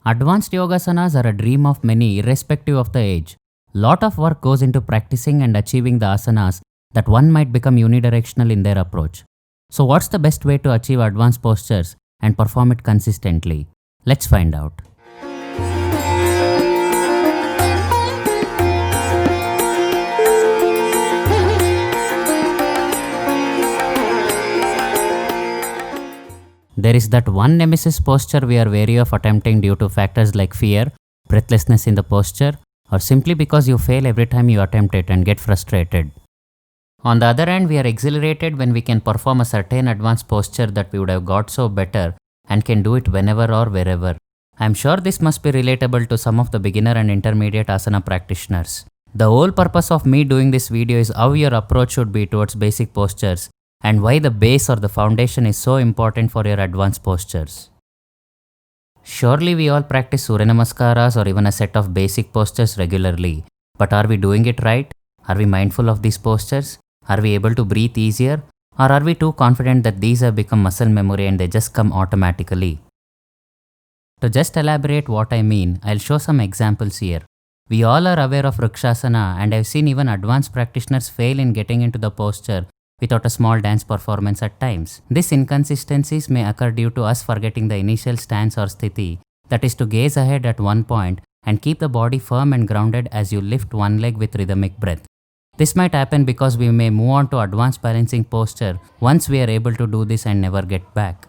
Advanced yogasanas are a dream of many irrespective of the age. Lot of work goes into practicing and achieving the asanas that one might become unidirectional in their approach. So what's the best way to achieve advanced postures and perform it consistently? Let's find out. There is that one nemesis posture we are wary of attempting due to factors like fear, breathlessness in the posture, or simply because you fail every time you attempt it and get frustrated. On the other hand, we are exhilarated when we can perform a certain advanced posture that we would have got so better and can do it whenever or wherever. I am sure this must be relatable to some of the beginner and intermediate asana practitioners. The whole purpose of me doing this video is how your approach should be towards basic postures and why the base or the foundation is so important for your advanced postures. Surely we all practice Surya Namaskaras or even a set of basic postures regularly, but are we doing it right? Are we mindful of these postures? Are we able to breathe easier? Or are we too confident that these have become muscle memory and they just come automatically? To just elaborate what I mean, I'll show some examples here. We all are aware of Vrikshasana, and I've seen even advanced practitioners fail in getting into the posture without a small dance performance at times. These inconsistencies may occur due to us forgetting the initial stance or sthiti, that is to gaze ahead at one point and keep the body firm and grounded as you lift one leg with rhythmic breath. This might happen because we may move on to advanced balancing posture once we are able to do this and never get back.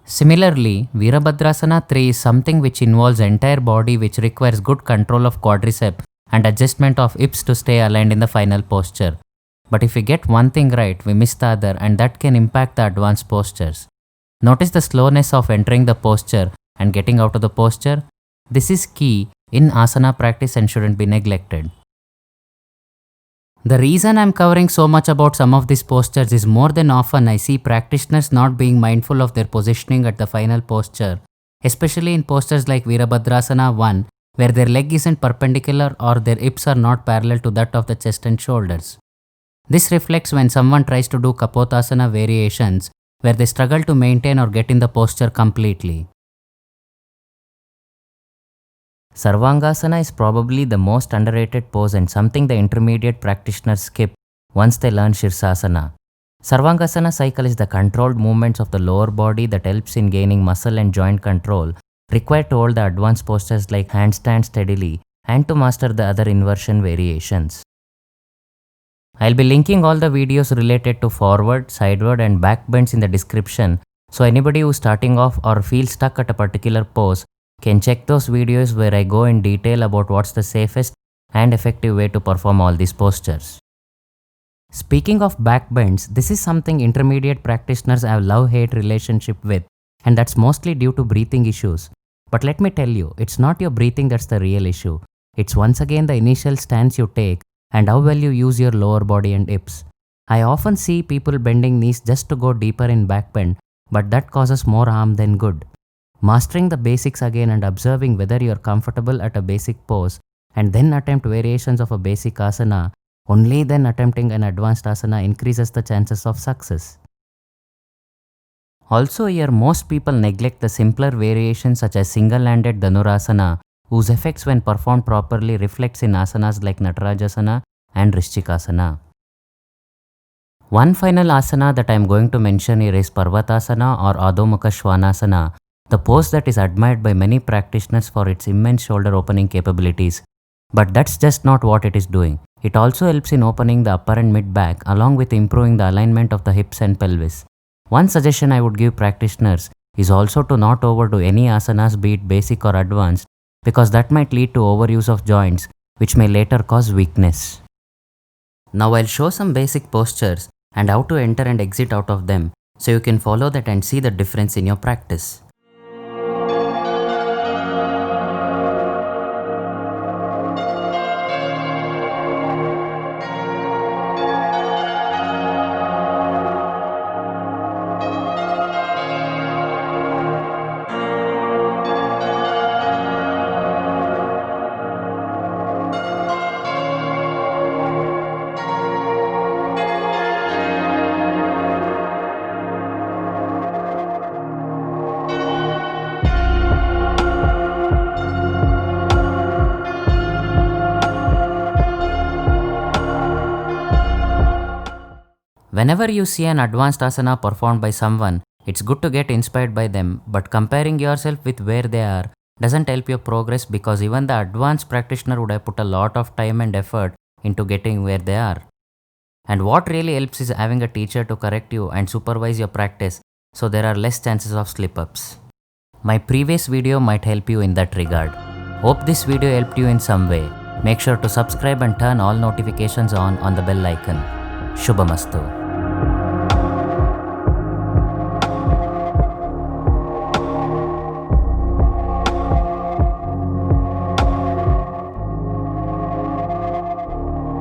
Similarly, Virabhadrasana 3 is something which involves entire body, which requires good control of quadricep and adjustment of hips to stay aligned in the final posture. But if we get one thing right, we miss the other, and that can impact the advanced postures. Notice the slowness of entering the posture and getting out of the posture. This is key in asana practice and shouldn't be neglected. The reason I'm covering so much about some of these postures is more than often I see practitioners not being mindful of their positioning at the final posture, especially in postures like Virabhadrasana 1, where their leg isn't perpendicular or their hips are not parallel to that of the chest and shoulders. This reflects when someone tries to do Kapotasana variations, where they struggle to maintain or get in the posture completely. Sarvangasana is probably the most underrated pose and something the intermediate practitioners skip once they learn Shirsasana. Sarvangasana cycle is the controlled movements of the lower body that helps in gaining muscle and joint control required to hold the advanced postures like handstand steadily and to master the other inversion variations. I'll be linking all the videos related to forward, sideward and back bends in the description, so anybody who's starting off or feels stuck at a particular pose can check those videos where I go in detail about what's the safest and effective way to perform all these postures. Speaking of back bends, this is something intermediate practitioners have love-hate relationship with, and that's mostly due to breathing issues. But let me tell you, it's not your breathing that's the real issue. It's once again the initial stance you take and how well you use your lower body and hips. I often see people bending knees just to go deeper in back bend, but that causes more harm than good. Mastering the basics again and observing whether you are comfortable at a basic pose and then attempt variations of a basic asana, only then attempting an advanced asana increases the chances of success. Also here, most people neglect the simpler variations such as single-handed Dhanurasana, whose effects when performed properly reflects in asanas like Natarajasana and Vrishchikasana. One final asana that I am going to mention here is Parvatasana or Adho-Mukha Svanasana, the pose that is admired by many practitioners for its immense shoulder opening capabilities. But that's just not what it is doing. It also helps in opening the upper and mid back along with improving the alignment of the hips and pelvis. One suggestion I would give practitioners is also to not overdo any asanas, be it basic or advanced, because that might lead to overuse of joints, which may later cause weakness. Now I'll show some basic postures and how to enter and exit out of them, so you can follow that and see the difference in your practice. Whenever you see an advanced asana performed by someone, it's good to get inspired by them, but comparing yourself with where they are doesn't help your progress because even the advanced practitioner would have put a lot of time and effort into getting where they are. And what really helps is having a teacher to correct you and supervise your practice so there are less chances of slip-ups. My previous video might help you in that regard. Hope this video helped you in some way. Make sure to subscribe and turn all notifications on the bell icon. Shubhamastu.